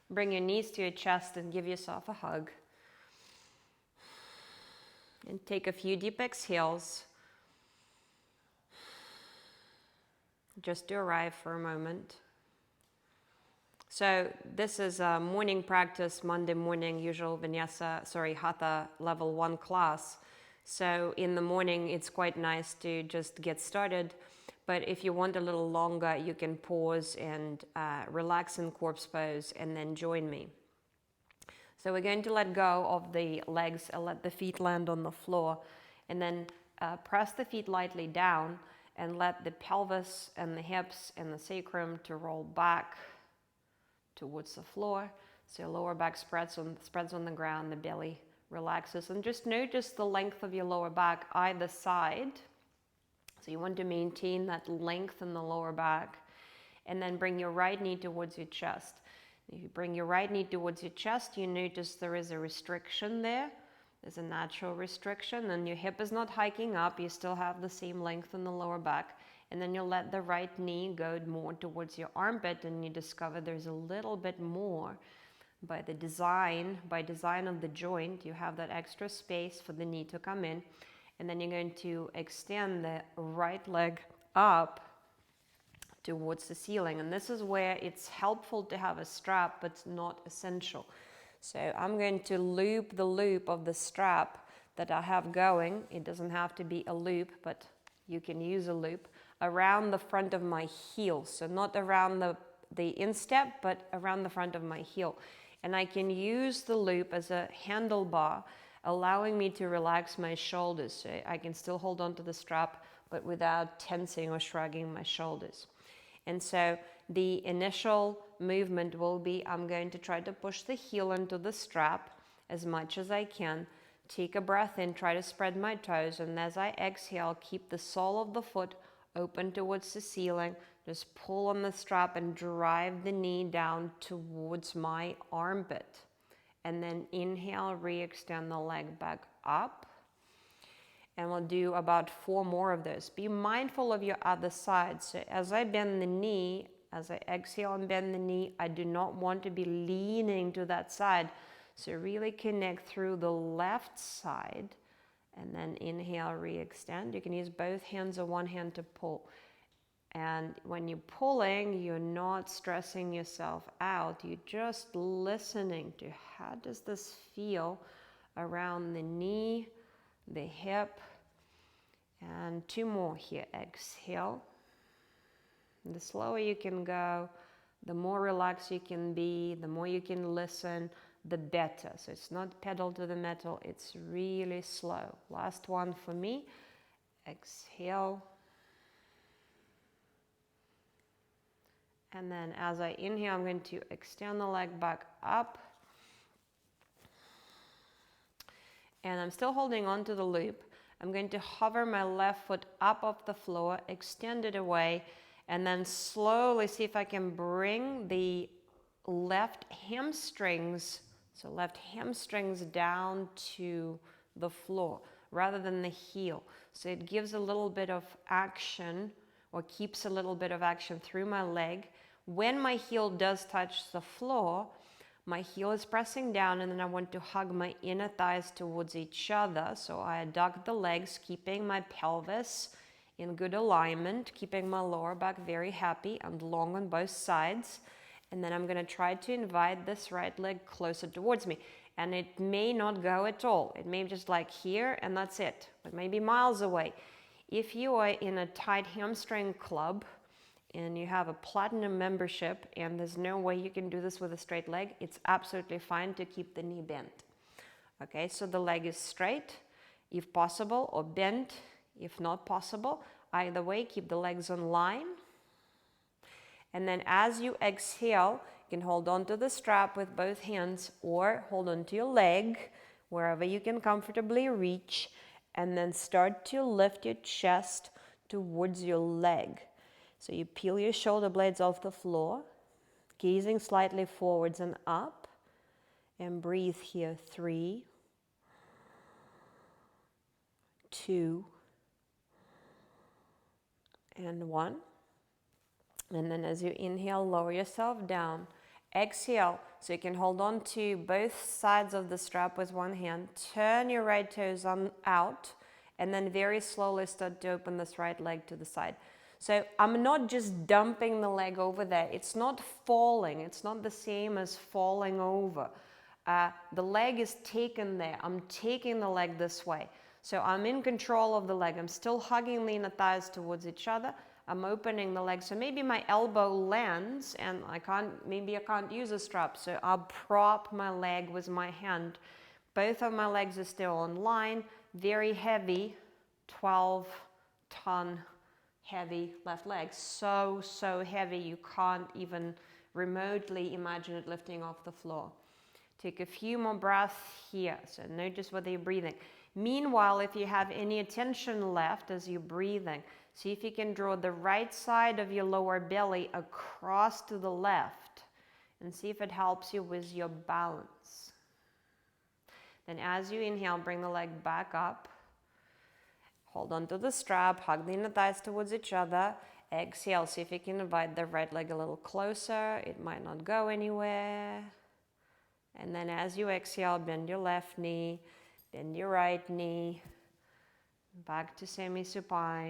Bring your knees to your chest and give yourself a hug. And take a few deep exhales. Just to arrive for a moment. So this is a morning practice, Monday morning, usual Hatha level 1 class. So in the morning, it's quite nice to just get started. But if you want a little longer, you can pause and relax in corpse pose and then join me. So we're going to let go of the legs and let the feet land on the floor, and then press the feet lightly down and let the pelvis and the hips and the sacrum to roll back towards the floor. So your lower back spreads on the ground, the belly relaxes, and just notice the length of your lower back either side. So you want to maintain that length in the lower back, and then bring your right knee towards your chest. If you bring your right knee towards your chest, you notice there is a restriction there. There's a natural restriction, and your hip is not hiking up. You still have the same length in the lower back. And then you'll let the right knee go more towards your armpit, and you discover there's a little bit more. By design of the joint, you have that extra space for the knee to come in. And then you're going to extend the right leg up towards the ceiling, and this is where it's helpful to have a strap, but it's not essential. So I'm going to loop the loop of the strap that I have going. It doesn't have to be a loop, but you can use a loop around the front of my heel. So not around the instep, but around the front of my heel. And I can use the loop as a handlebar, allowing me to relax my shoulders. So I can still hold on to the strap, but without tensing or shrugging my shoulders. And so the initial movement will be, I'm going to try to push the heel into the strap as much as I can. Take a breath in, try to spread my toes, and as I exhale, keep the sole of the foot open towards the ceiling. Just pull on the strap and drive the knee down towards my armpit. And then inhale, re-extend the leg back up. And we'll do about 4 more of those. Be mindful of your other side. So as I bend the knee, as I exhale and bend the knee, I do not want to be leaning to that side. So really connect through the left side. And then inhale, re-extend. You can use both hands or one hand to pull. And when you're pulling, you're not stressing yourself out. You're just listening to how does this feel around the knee, the hip, and 2 more here. Exhale. The slower you can go, the more relaxed you can be, the more you can listen, the better. So it's not pedal to the metal, it's really slow. Last one for me. Exhale. And then as I inhale, I'm going to extend the leg back up. And I'm still holding on to the loop. I'm going to hover my left foot up off the floor, extend it away, and then slowly see if I can bring the left hamstrings, so left hamstrings down to the floor rather than the heel. So it gives a little bit of action, or keeps a little bit of action through my leg. When my heel does touch the floor, my heel is pressing down, and then I want to hug my inner thighs towards each other. So I adduct the legs, keeping my pelvis in good alignment, keeping my lower back very happy and long on both sides. And then I'm going to try to invite this right leg closer towards me. And it may not go at all. It may be just like here, and that's it. It may be miles away. If you are in a tight hamstring club, and you have a platinum membership, and there's no way you can do this with a straight leg, it's absolutely fine to keep the knee bent. Okay, so the leg is straight, if possible, or bent, if not possible. Either way, keep the legs on line. And then as you exhale, you can hold on to the strap with both hands, or hold on to your leg, wherever you can comfortably reach, and then start to lift your chest towards your leg. So you peel your shoulder blades off the floor, gazing slightly forwards and up, and breathe here. 3, 2, and 1. And then as you inhale, lower yourself down. Exhale, so you can hold on to both sides of the strap with one hand. Turn your right toes out, and then very slowly start to open this right leg to the side. So I'm not just dumping the leg over there. It's not falling. It's not the same as falling over. The leg is taken there. I'm taking the leg this way. So I'm in control of the leg. I'm still hugging the inner thighs towards each other. I'm opening the leg. So maybe my elbow lands and maybe I can't use a strap. So I'll prop my leg with my hand. Both of my legs are still on line. Very heavy, 12-ton heavy left leg. So heavy you can't even remotely imagine it lifting off the floor. Take a few more breaths here. So notice whether you're breathing. Meanwhile, if you have any tension left as you're breathing, see if you can draw the right side of your lower belly across to the left and see if it helps you with your balance. Then as you inhale, bring the leg back up. Hold on to the strap, hug the inner thighs towards each other. Exhale, see if you can invite the right leg a little closer. It might not go anywhere. And then as you exhale, bend your left knee, bend your right knee, back to semi-supine.